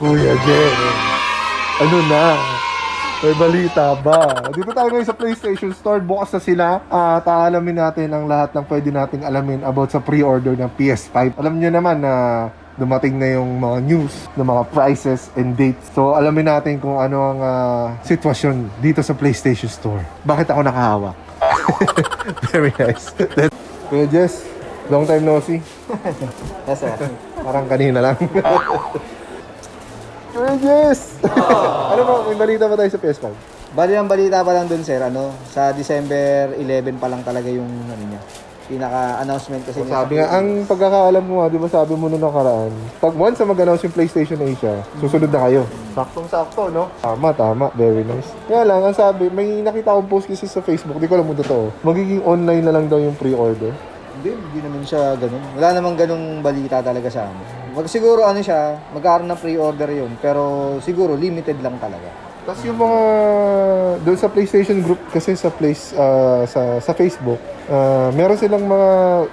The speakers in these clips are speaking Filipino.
Kuya Jen, ano na? May balita ba? Dito tayo ngayon sa PlayStation Store. Bukas na sila. At aalamin natin ang lahat ng pwede nating alamin about sa pre-order ng PS5. Alam nyo naman na dumating na yung mga news ng mga prices and dates. So alamin natin kung ano ang sitwasyon dito sa PlayStation Store. Bakit ako nakahawak? Very nice. Kuya Jess, long time no see. Yes, sir. Parang kanina lang. Kuya Jess! Ano ba, may balita ba tayo sa PS5? Bali ang balita pa lang dun, sir, sa December 11 pa lang talaga yung niya. Pinaka-announcement kasi niya. Sabi nga, ang pagkakaalam mo di ba sabi mo nung nakaraan, pag once na mag-announce yung PlayStation Asia, susunod na kayo. Saktong-sakto, no? Tama. Very nice. Kaya lang, ang sabi, may nakita akong post kasi sa Facebook, di ko alam mo totoo. Magiging online na lang daw yung pre-order. Hindi naman siya ganun. Wala namang ganung balita talaga sa amin. Siguro siya, magkakaroon ng pre-order yun, pero siguro limited lang talaga. Tapos yung mga doon sa PlayStation group kasi sa sa Facebook, meron silang mga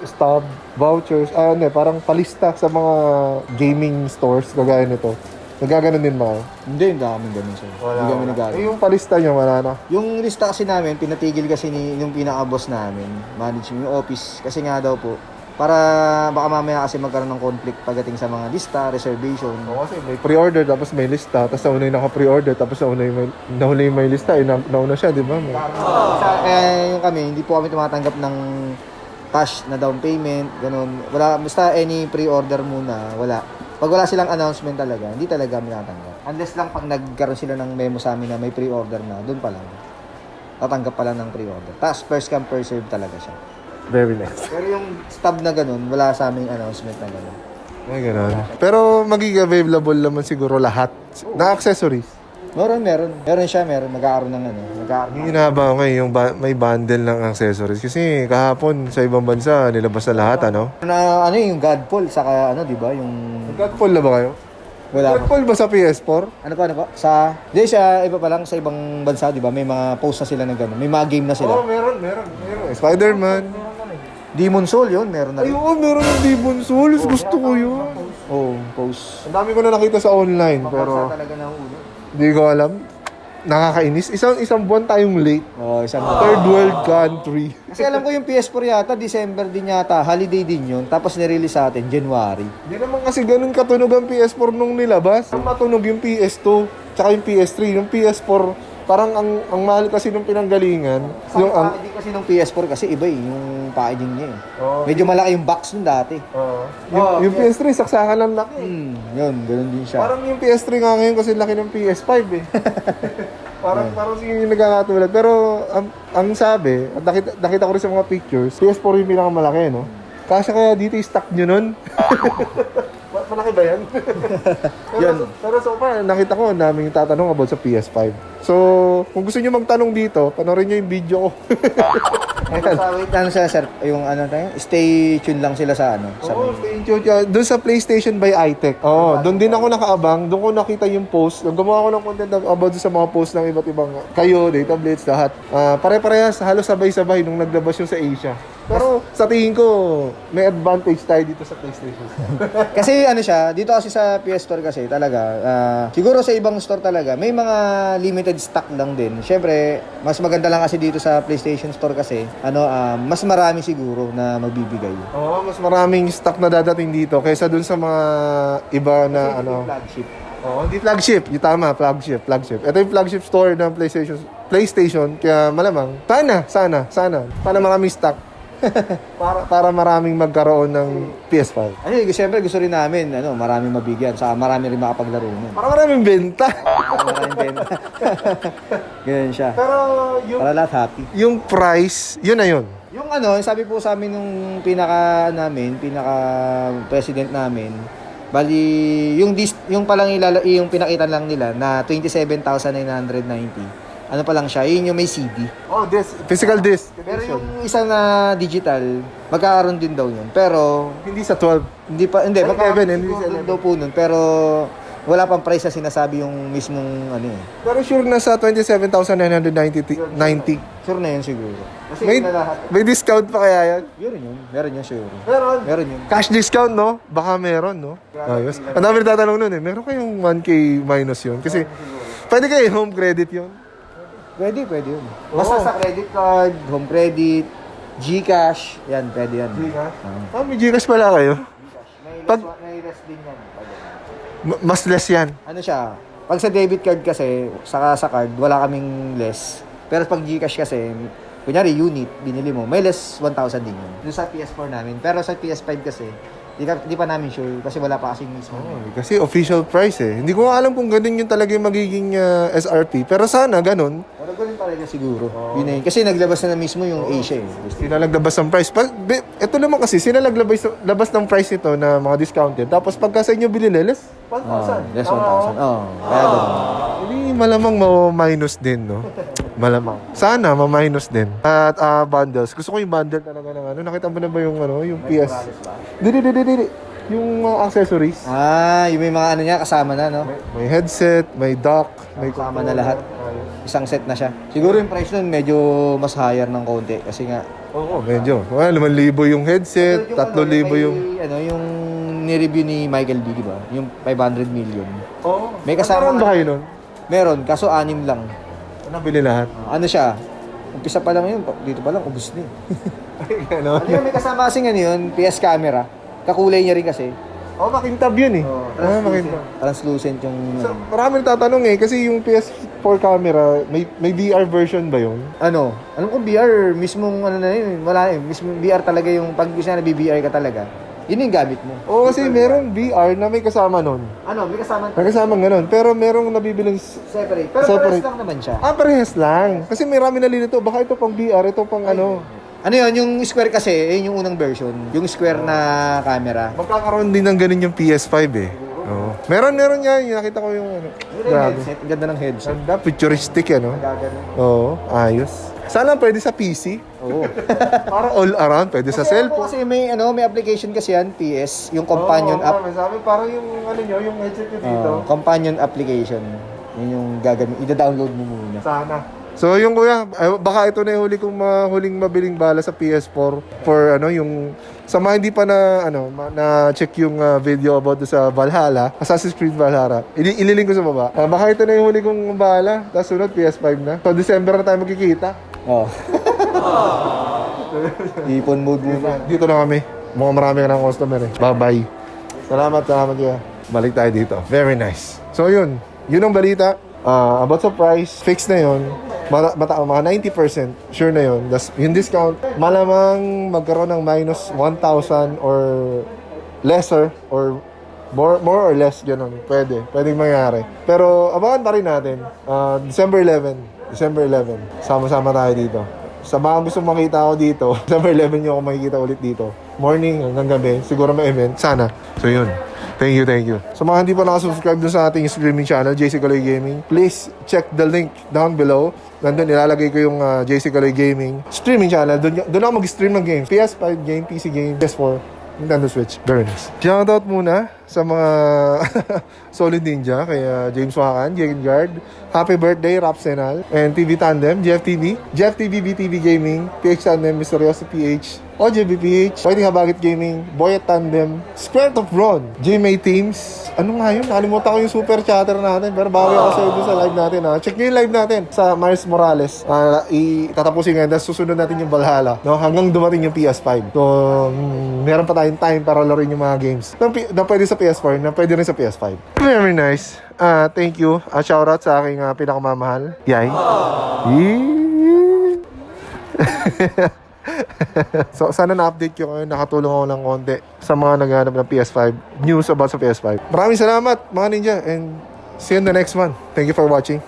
stub, vouchers, parang palista sa mga gaming stores kagaya nito. Nagaganon din ba? Hindi namin ganun, sir. Hindi kami nagagawa. Yung palista niya, wala na. Yung lista kasi namin, pinatigil kasi yung pinaka-boss namin, management, yung office, kasi nga daw po, para baka mamaya kasi magkaroon ng conflict pagdating sa mga lista, reservation. Oo, kasi may pre-order, tapos may lista, tapos nauna yung naka-pre-order, tapos nauna yung may lista, nauna siya, di ba? Kaya yung kami, hindi po kami tumatanggap ng cash na down payment, ganun. Wala, basta any pre-order muna, wala. Pag wala silang announcement talaga, hindi talaga kami natanggap. Unless lang pag nagkaroon sila ng memo sa amin na may pre-order na, doon pa lang. Tatanggap pa lang ng pre-order. Tapos first come, first serve talaga siya. Very nice. Pero yung stub na ganun, wala sa aming announcement na ganun. Ay, ganun. Pero magiging available naman siguro lahat na accessories. Meron. Meron siya, magkakaroon ng Yung inahaba ko ngayon, yung may bundle ng accessories. Kasi kahapon sa ibang bansa, nilabas na lahat, ano? Na yung Godfall, saka di ba, yung... Godfall na ba kayo? Wala pa. Godfall ba sa PS4? Ano pa? Di sa iba pa lang, sa ibang bansa, di ba, may mga post na sila na gano'n. May mga game na sila. Oo, meron. Spider-Man. Demon Soul yun, meron na Ay, rin. oo, meron ng Demon Souls. Gusto ko yun. Post. Ang dami ko na nakita sa online, pero talaga ng ulo. hindi ko alam. Nakakainis. Isang buwan tayong late. Isang Third world country. Kasi alam ko yung PS4 yata, December din yata, holiday din yun. Tapos nirelease sa atin, January. Hindi naman kasi ganun katunog ang PS4 nung nilabas. Ang matunog yung PS2, tsaka yung PS3. Yung PS4, parang ang mahal kasi nung pinanggalingan. Yung packaging kasi ng PS4 kasi iba yung packaging niya eh. Medyo malaki yung box nun dati. Yung PS3, saksakan lang laki. Yun, ganun din siya. Parang yung PS3 nga ngayon kasi laki ng PS5 eh. parang yung nagkakatulad. Pero ang sabi, at nakita ko rin sa mga pictures, PS4 yung pinakamalaki, no? Kasi kaya dito yung stock nyo nun. Malaki ba yan? pero so far, nakita ko, daming tatanong about sa PS5. So, kung gusto nyo magtanong dito, panoorin nyo yung video ko. Wait lang siya, sir. Yung stay tuned lang sila sa stay tuned. Doon sa PlayStation by iTech. Doon din ako nakaabang. Doon ko nakita yung post. Gumawa ko ng content about sa mga post ng iba't ibang kayo, Data Blitz, lahat. Pare-parehas, halos sabay-sabay nung naglabas yung sa Asia. Pero sa tingin ko, may advantage tayo dito sa PlayStation. Kasi siya, dito kasi sa PS Store kasi talaga, siguro sa ibang store talaga, may mga limited stock lang din. Siyempre, mas maganda lang kasi dito sa PlayStation Store kasi, mas marami siguro na magbibigay. Mas maraming stock na dadating dito kaysa dun sa mga iba na Flagship. Hindi flagship. Yung tama, flagship. Ito yung flagship store ng PlayStation. Kaya malamang, sana maraming stock. para maraming magkaroon ng PS5. Siyempre gusto rin namin, maraming mabigyan, saka marami rin makapaglaro nun. Para maraming benta. Maraming benta. Ganyan siya. Pero Para lahat happy. yung price, yun na yun. Yung sabi po sa amin nung pinaka president namin, bali yung palang yung pinakita lang nila na 27,990. Pa lang siya, yun yung may CD. Physical disc. Pero yung isa na digital, magkakaroon din daw yun. Pero Hindi sa 12. hindi Ay, magkakaroon 11, hindi sa din daw po nun. Pero wala pang price na sinasabi yung mismong Pero sure na sa 27,990. Sure na yun siguro. Kasi May, yun na lahat. may discount pa kaya yan? Meron yun. Meron yun sure. Meron. Yun. Cash discount, no? Baka meron, no? Ayos. Ang dami nagtatanong nun eh. Meron kayong 1K minus yun? Kasi, pwede kayo home credit yun. Pwede yun. Basta sa credit card, home credit, GCash, yan, pwede yan. May Gcash pala kayo? May less din yan. Mas less yan. Ano siya, pag sa debit card kasi, saka sa card, wala kaming less. Pero pag GCash kasi, kunyari unit, binili mo, may less 1,000 din yun. Doon sa PS4 namin. Pero sa PS5 kasi, di pa namin sure kasi wala pa kasing mismo. Kasi official price eh. Hindi ko alam kung ganun yung talaga yung magiging SRP. Pero sana ganun. Pero ganun talaga siguro. Yun na yun. Kasi naglabas na mismo yung Asia eh. Sila naglabas ng price. Ito naman kasi, sila naglabas ng price nito na mga discounted. Tapos pagka sa inyo bilhin, less 1,000. Less 1,000. Kaya ganun. Hindi malamang ma-minus din, no? Malamang. Sana ma-minus din. At bundles. Gusto ko yung bundle talaga ng ano. Nakita mo na ba yung ano, yung PS? Dili. Yung accessories. Yung may mga ano niya kasama na, no? May headset, may dock, may Kasama na lahat. Isang set na siya. Siguro yung price nun medyo mas higher ng konti kasi nga Oo, medyo. 5,000 yung headset, 3,000 yung... yung ni-review ni Michael B, di ba? Yung 500 million. Oo. May kasama Meron ba kayo nun? Meron, kaso 6 lang. Nabili lahat. Ano siya? Umpisa pa lang yun, dito pa lang, ubus na yun. Ano? Ano yun, may kasama kasing ano yun, PS camera. Kakulay niya rin kasi. Makintab yun eh. Makintab. Translucent yung... So, marami nagtatanong eh, kasi yung PS4 camera, may VR version ba yun? Ano? Alam ko VR, mismong ano na yun, wala eh. Mismong VR talaga yung, pag gusto na BBR ka talaga, yun yung gamit mo. Oo, kasi meron VR na may kasama nun. Ano, may kasama... May kasama ganun. Pero merong nabibilang... Separate. Pero Separate. parehas lang naman siya. Parehas lang. Kasi may rami nalilito. Baka ito pang VR, ito pang ano. Ano yun, yung Square kasi, yun yung unang version. Yung Square na camera. Magkakaroon din ng ganun yung PS5 eh. Oo. Meron nga. Nakita ko yung ano. Grabe. Headset, ganda ng headset. Ganda, futuristic ano. Gagano. Oo, ayos. Sana pwede sa PC. Oo. Para all around, pwede sa cellphone. Kasi may application kasi yan, PS, yung companion app. Sabi, parang yung ano nyo, yung headset nyo dito. Companion application. Yun yung gagamit. I-download mo muna. Sana. So yung kuya, baka ito na yung huling mabiling bala sa PS4 for ano yung sa mga hindi pa na check yung video about sa Valhalla, Assassin's Creed Valhalla. Ililink ko sa baba. Baka ito na yung huli kong bala, tapos sunod PS5 na. So December na tayo magkikita. Oo. Ipon mode muna. Dito na kami. Mukhang marami ka ng customer eh. Bye-bye. Salamat kuya. Balik tayo dito. Very nice. So yun ang balita. About sa price, fix na yun. Mga 90% sure na yun. Das, yung discount, malamang magkaroon ng minus 1,000 or lesser or more or less, gano'n. Pwedeng mangyari. Pero abangan pa rin natin. December 11. Sama-sama tayo dito. Sa mga gusto makita ako dito, December 11 nyo ako makikita ulit dito. Morning hanggang gabi. Siguro may event. Sana. So yun. Thank you. Sa mga hindi pa nakasubscribe dun sa ating streaming channel, JC Kaloy Gaming, please check the link down below. Nandun, ilalagay ko yung JC Kaloy Gaming streaming channel. Doon ako mag-stream ng game. PS5 game, PC game, PS4, Nintendo Switch. Very nice. Shoutout muna sa mga Solid Ninja, kay James Wakan, Gengard. Happy birthday, Rapsenal. And TV Tandem, GFTV, BTV Gaming, PH Tandem, Misterioso PH, OJBPH, Fighting Habagit Gaming, Boyet Tandem, Square of Ron, GMA Teams. Ano nga yun? Nakalimutan ko yung super chatter natin. Pero bawi ako sa sa live natin. Check nyo yung live natin sa Mars Morales. Tatapusin ngayon. Tapos susunod natin yung Valhalla. No? Hanggang dumating yung PS5. So, meron pa tayong time para laruin yung mga games. Na pwede sa PS4, na pwede rin sa PS5. Very nice. Thank you. Shoutout sa aking pinakamamahal. Yay. So, sana na-update ko kayo. Nakatulong ako ng konti sa mga naghahanap ng PS5. News about sa PS5. Maraming salamat, mga ninja. And see you in the next one. Thank you for watching.